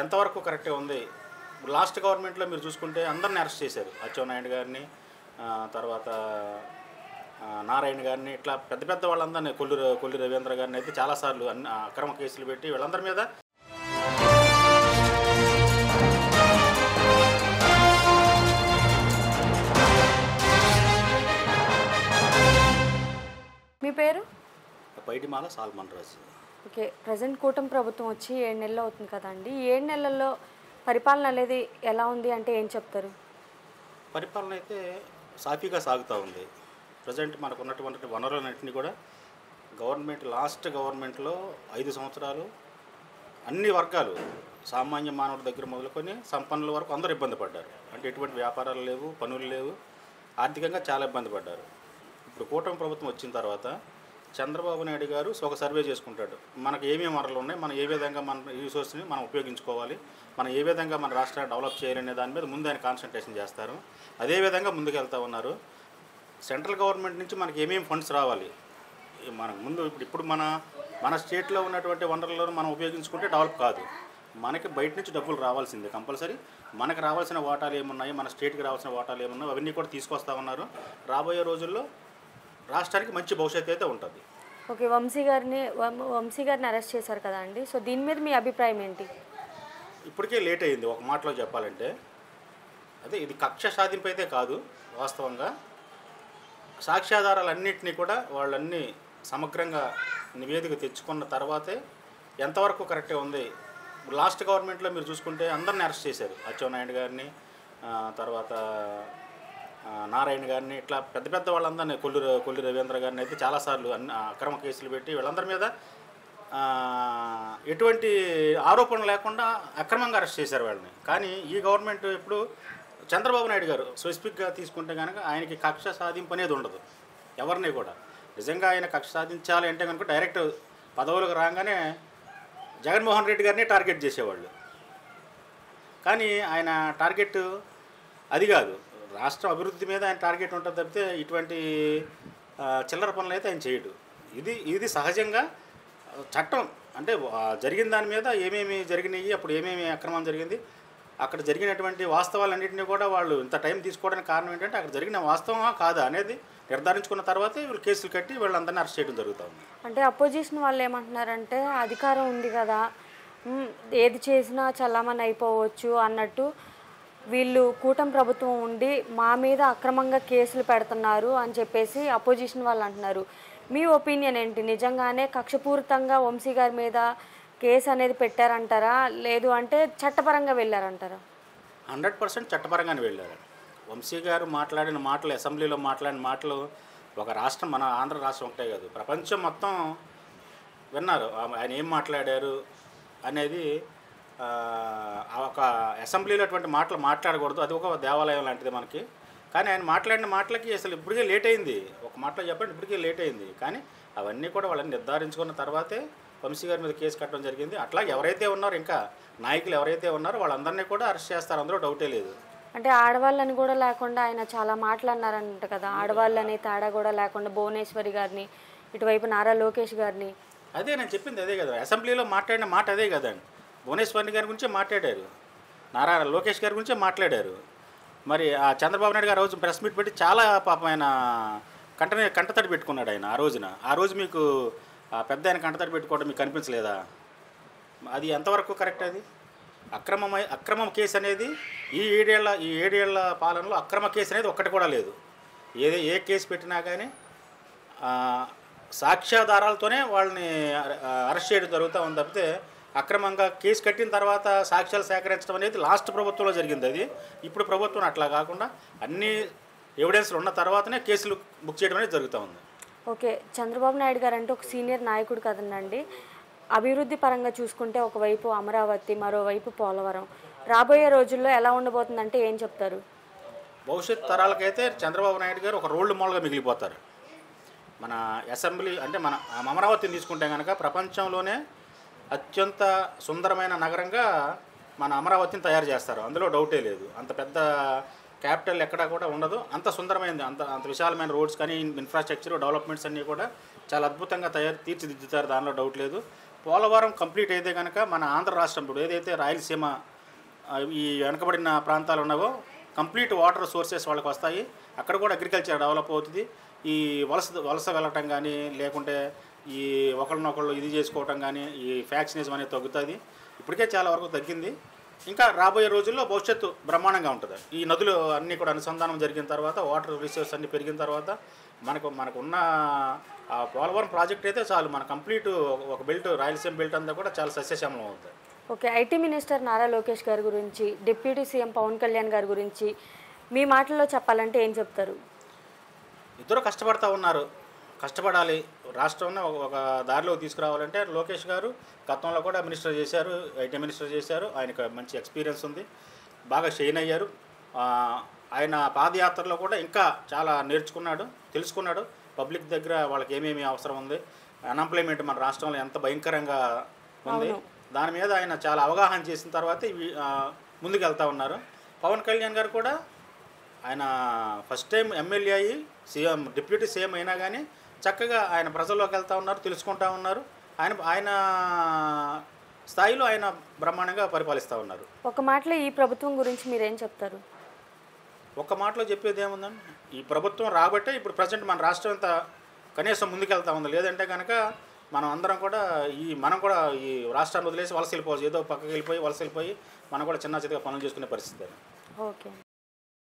ఎంతవరకు కరెక్ట్గా ఉంది? లాస్ట్ గవర్నమెంట్లో మీరు చూసుకుంటే అందరిని అరెస్ట్ చేశారు. అచ్చెన్నాయుడు గారిని, తర్వాత నారాయణ గారిని, ఇట్లా పెద్ద పెద్ద వాళ్ళందరినీ, కొల్లి రవీంద్ర గారిని అయితే చాలాసార్లు అక్రమ కేసులు పెట్టి వీళ్ళందరి మీద. మీ పేరు? పైడిమాల సాల్మన్ రాజు. ఓకే, ప్రజెంట్ కూటమి ప్రభుత్వం వచ్చి 7 నెలలు అవుతుంది కదండి. 7 నెలల్లో పరిపాలన అనేది ఎలా ఉంది అంటే ఏం చెప్తారు? పరిపాలన అయితే సాఫీగా సాగుతూ ఉంది. ప్రజెంట్ మనకు ఉన్నటువంటి వనరులన్నింటినీ కూడా లాస్ట్ గవర్నమెంట్లో 5 సంవత్సరాలు అన్ని వర్గాలు, సామాన్య మానవుడి దగ్గర మొదలుకొని సంపన్నుల వరకు అందరూ ఇబ్బంది పడ్డారు. అంటే ఎటువంటి వ్యాపారాలు లేవు, పనులు లేవు, ఆర్థికంగా చాలా ఇబ్బంది పడ్డారు. ఇప్పుడు కూటమి ప్రభుత్వం వచ్చిన తర్వాత చంద్రబాబు నాయుడు గారు ఒక సర్వే చేసుకుంటాడు. మనకు ఏమేమి వనరులు ఉన్నాయి, మనం ఏ విధంగా మన రిసోర్స్ని మనం ఉపయోగించుకోవాలి, మనం ఏ విధంగా మన రాష్ట్రాన్ని డెవలప్ చేయాలనే దాని మీద ముందు ఆయన కాన్సన్ట్రేషన్ చేస్తారు. అదేవిధంగా ముందుకెళ్తూ ఉన్నారు. సెంట్రల్ గవర్నమెంట్ నుంచి మనకి ఏమేమి ఫండ్స్ రావాలి, మనకు ముందు ఇప్పుడు మన స్టేట్లో ఉన్నటువంటి వనరులను మనం ఉపయోగించుకుంటే డెవలప్ కాదు. మనకి బయట నుంచి డబ్బులు రావాల్సిందే కంపల్సరీ. మనకు రావాల్సిన వాటాలు ఏమున్నాయి, మన స్టేట్కి రావాల్సిన వాటాలు ఏమున్నాయి, అవన్నీ కూడా తీసుకొస్తా ఉన్నారు. రాబోయే రోజుల్లో రాష్ట్రానికి మంచి భవిష్యత్తు అయితే ఉంటుంది. ఓకే, వంశీ గారిని అరెస్ట్ చేశారు కదా అండి, సో దీని మీద మీ అభిప్రాయం ఏంటి? ఇప్పటికే లేట్ అయింది. ఒక మాటలో చెప్పాలంటే అదే, ఇది కక్ష సాధింపు అయితే కాదు. వాస్తవంగా సాక్ష్యాధారాలన్నింటినీ కూడా వాళ్ళన్నీ సమగ్రంగా నివేదిక తెచ్చుకున్న తర్వాతే ఎంతవరకు కరెక్ట్గా ఉంది. లాస్ట్ గవర్నమెంట్లో మీరు చూసుకుంటే అందరిని అరెస్ట్ చేశారు. అచ్చెన్నాయుడు గారిని, తర్వాత నారాయణ గారిని, ఇట్లా పెద్ద పెద్ద వాళ్ళందరినీ, కొల్లి రవీంద్ర గారిని అయితే చాలాసార్లు అక్రమ కేసులు పెట్టి వీళ్ళందరి మీద ఎటువంటి ఆరోపణ లేకుండా అక్రమంగా అరెస్ట్ చేశారు వాళ్ళని. కానీ ఈ గవర్నమెంట్ ఇప్పుడు చంద్రబాబు నాయుడు గారు స్పెసిఫిక్గా తీసుకుంటే కనుక ఆయనకి కక్ష సాధింపు అనేది ఉండదు. ఎవరిని కూడా నిజంగా ఆయన కక్ష సాధించాలి అంటే కనుక డైరెక్ట్ పదవులకు రాగానే జగన్మోహన్ రెడ్డి గారిని టార్గెట్ చేసేవాళ్ళు. కానీ ఆయన టార్గెట్ అది కాదు, రాష్ట్ర అభివృద్ధి మీద ఆయన టార్గెట్ ఉంటుంది తప్పితే ఇటువంటి చిల్లర పనులు అయితే ఆయన చేయడు. ఇది సహజంగా చట్టం అంటే జరిగిన దాని మీద ఏమేమి జరిగినాయి, అప్పుడు ఏమేమి అక్రమం జరిగింది, అక్కడ జరిగినటువంటి వాస్తవాలన్నింటినీ కూడా వాళ్ళు ఇంత టైం తీసుకోవడానికి కారణం ఏంటంటే అక్కడ జరిగిన వాస్తవమా కాదా అనేది నిర్ధారించుకున్న తర్వాతే వీళ్ళు కేసులు కట్టి వీళ్ళందరినీ అరెస్ట్ చేయడం జరుగుతుంది. అంటే అపోజిషన్ వాళ్ళు ఏమంటున్నారంటే అధికారం ఉంది కదా, ఏది చేసినా చల్లమని అయిపోవచ్చు అన్నట్టు వీళ్ళు కూటమి ప్రభుత్వం ఉండి మా మీద అక్రమంగా కేసులు పెడుతున్నారు అని చెప్పేసి అపోజిషన్ వాళ్ళు అంటున్నారు. మీ ఒపీనియన్ ఏంటి? నిజంగానే కక్షపూరితంగా వంశీ గారి మీద కేసు అనేది పెట్టారంటారా, లేదు అంటే చట్టపరంగా వెళ్ళారంటారా? 100% చట్టపరంగానే వెళ్ళారు. వంశీ గారు మాట్లాడిన మాటలు, అసెంబ్లీలో మాట్లాడిన మాటలు ఒక రాష్ట్రం, మన ఆంధ్ర రాష్ట్రం ఒకటే కాదు, ప్రపంచం మొత్తం విన్నారు ఆయన ఏం మాట్లాడారు అనేది. ఒక అసెంబ్లీలో అటువంటి మాటలు మాట్లాడకూడదు, అది ఒక దేవాలయం లాంటిది మనకి. కానీ ఆయన మాట్లాడిన మాటలకి అసలు ఇప్పటికే లేట్ అయింది. ఒక మాటలో చెప్పండి, ఇప్పటికే లేట్ అయింది. కానీ అవన్నీ కూడా వాళ్ళని నిర్ధారించుకున్న తర్వాతే వంశీ గారి మీద కేసు కట్టడం జరిగింది. అట్లా ఎవరైతే ఉన్నారో, ఇంకా నాయకులు ఎవరైతే ఉన్నారో వాళ్ళందరినీ కూడా అరెస్ట్ చేస్తారు, అందులో డౌటే లేదు. అంటే ఆడవాళ్ళని కూడా లేకుండా ఆయన చాలా మాటలు అన్నారంట కదా, ఆడవాళ్ళని తేడా కూడా లేకుండా భువనేశ్వరి గారిని, ఇటువైపు నారా లోకేష్ గారిని. అదే నేను చెప్పింది, అదే కదా అసెంబ్లీలో మాట్లాడిన మాట, అదే కదండి. భువనేశ్వరి గారి గురించే మాట్లాడారు, నారా లోకేష్ గారి గురించే మాట్లాడారు. మరి ఆ చంద్రబాబు నాయుడు గారు రోజు ప్రెస్ మీట్ పెట్టి చాలా పాపం ఆయన కంటతడి పెట్టుకున్నాడు ఆయన ఆ రోజు మీకు పెద్ద ఆయన కంటతడి పెట్టుకోవడం మీకు కనిపించలేదా? అది ఎంతవరకు కరెక్ట్? అది అక్రమ కేసు అనేది ఈ ఏడేళ్ల పాలనలో అక్రమ కేసు అనేది ఒక్కటి కూడా లేదు. ఏ కేసు పెట్టినా కానీ సాక్ష్యాధారాలతోనే వాళ్ళని అరెస్ట్ చేయడం జరుగుతూ ఉంది తప్పితే అక్రమంగా కేసు కట్టిన తర్వాత సాక్ష్యాలు సేకరించడం అనేది లాస్ట్ ప్రభుత్వంలో జరిగింది. అది ఇప్పుడు ప్రభుత్వం అట్లా కాకుండా అన్ని ఎవిడెన్స్లు ఉన్న తర్వాతనే కేసులు బుక్ చేయడం అనేది జరుగుతూ ఉంది. ఓకే, చంద్రబాబు నాయుడు గారు అంటే ఒక సీనియర్ నాయకుడు కదండి. అభివృద్ధి పరంగా చూసుకుంటే ఒకవైపు అమరావతి, మరోవైపు పోలవరం, రాబోయే రోజుల్లో ఎలా ఉండబోతుందంటే ఏం చెప్తారు? భవిష్యత్ తరాలకైతే చంద్రబాబు నాయుడు గారు ఒక రోల్డ్ మోడల్గా మిగిలిపోతారు. మన అసెంబ్లీ అంటే మన అమరావతిని తీసుకుంటే కనుక ప్రపంచంలోనే అత్యంత సుందరమైన నగరంగా మన అమరావతిని తయారు చేస్తారు, అందులో డౌటే లేదు. అంత పెద్ద క్యాపిటల్ ఎక్కడా కూడా ఉండదు, అంత సుందరమైనది, అంత విశాలమైన రోడ్స్ కానీ ఇన్ఫ్రాస్ట్రక్చర్ డెవలప్మెంట్స్ అన్నీ కూడా చాలా అద్భుతంగా తీర్చిదిద్దుతారు, దానిలో డౌట్ లేదు. పోలవరం కంప్లీట్ అయితే కనుక మన ఆంధ్ర రాష్ట్రం ఇప్పుడు ఏదైతే రాయలసీమ ఈ వెనకబడిన ప్రాంతాలు ఉన్నావో కంప్లీట్ వాటర్ సోర్సెస్ వాళ్ళకి వస్తాయి. అక్కడ కూడా అగ్రికల్చర్ డెవలప్ అవుతుంది. ఈ వలస వెళ్ళటం కానీ లేకుంటే ఈ ఒకళ్ళనొకళ్ళు ఇది చేసుకోవటం కానీ ఈ ఫ్యాక్షనిజం అనేది తగ్గుతుంది. ఇప్పటికే చాలా వరకు తగ్గింది. ఇంకా రాబోయే రోజుల్లో భవిష్యత్తు బ్రహ్మాండంగా ఉంటుంది. ఈ నదులు అన్నీ కూడా అనుసంధానం జరిగిన తర్వాత వాటర్ రిసోర్స్ అన్నీ పెరిగిన తర్వాత మనకున్న ఆ పోలవరం ప్రాజెక్ట్ అయితే చాలు మన కంప్లీట్ ఒక బెల్ట్ రాయలసీమ బెల్ట్ అంతా కూడా చాలా సస్యశ్యామలం అవుతుంది. Okay, IT minister Nara Lokesh గారి గురించి, డిప్యూటీ సీఎం పవన్ కళ్యాణ్ గారి గురించి మీ మాటల్లో చెప్పాలంటే ఏం చెప్తారు? ఇద్దరు కష్టపడతా ఉన్నారు, కష్టపడాలి. రాష్ట్రాన్ని ఒక దారిలో తీసుకురావాలంటే లోకేష్ గారు గతంలో కూడా మినిస్టర్ చేశారు, ఐటీ మినిస్టర్ చేశారు. ఆయనకు మంచి ఎక్స్పీరియన్స్ ఉంది, బాగా షైన్ అయ్యారు. ఆయన పాదయాత్రలో కూడా ఇంకా చాలా నేర్చుకున్నాడు, తెలుసుకున్నాడు పబ్లిక్ దగ్గర వాళ్ళకి ఏమేమి అవసరం ఉంది, అన్ఎంప్లాయ్మెంట్ మన రాష్ట్రంలో ఎంత భయంకరంగా ఉంది, దాని మీద ఆయన చాలా అవగాహన చేసిన తర్వాత ముందుకు వెళ్తూ ఉన్నారు. పవన్ కళ్యాణ్ గారు కూడా ఆయన ఫస్ట్ టైం ఎమ్మెల్యే అయ్యి సీఎం డిప్యూటీ సీఎం అయినా కానీ చక్కగా ఆయన ప్రజల్లోకి వెళ్తూ ఉన్నారు, తెలుసుకుంటూ ఉన్నారు. ఆయన స్థాయిలో ఆయన బ్రహ్మాండంగా పరిపాలిస్తూ ఉన్నారు. ఒక మాటలో ఈ ప్రభుత్వం గురించి మీరేం చెప్తారు? ఒక్క మాటలో చెప్పేది ఏముందండి, ఈ ప్రభుత్వం రాబట్టే ఇప్పుడు ప్రజెంట్ మన రాష్ట్రం అంతా కనీసం ముందుకెళ్తా ఉంది. లేదంటే కనుక మనం అందరం కూడా మనం కూడా ఈ రాష్ట్రాన్ని వదిలేసి వలస వెళ్ళిపోవచ్చు. ఏదో పక్కకి వెళ్ళిపోయి వలస వెళ్ళిపోయి మనం కూడా చిన్న చిన్నగా పనులు చేసుకునే పరిస్థితి. ఓకే.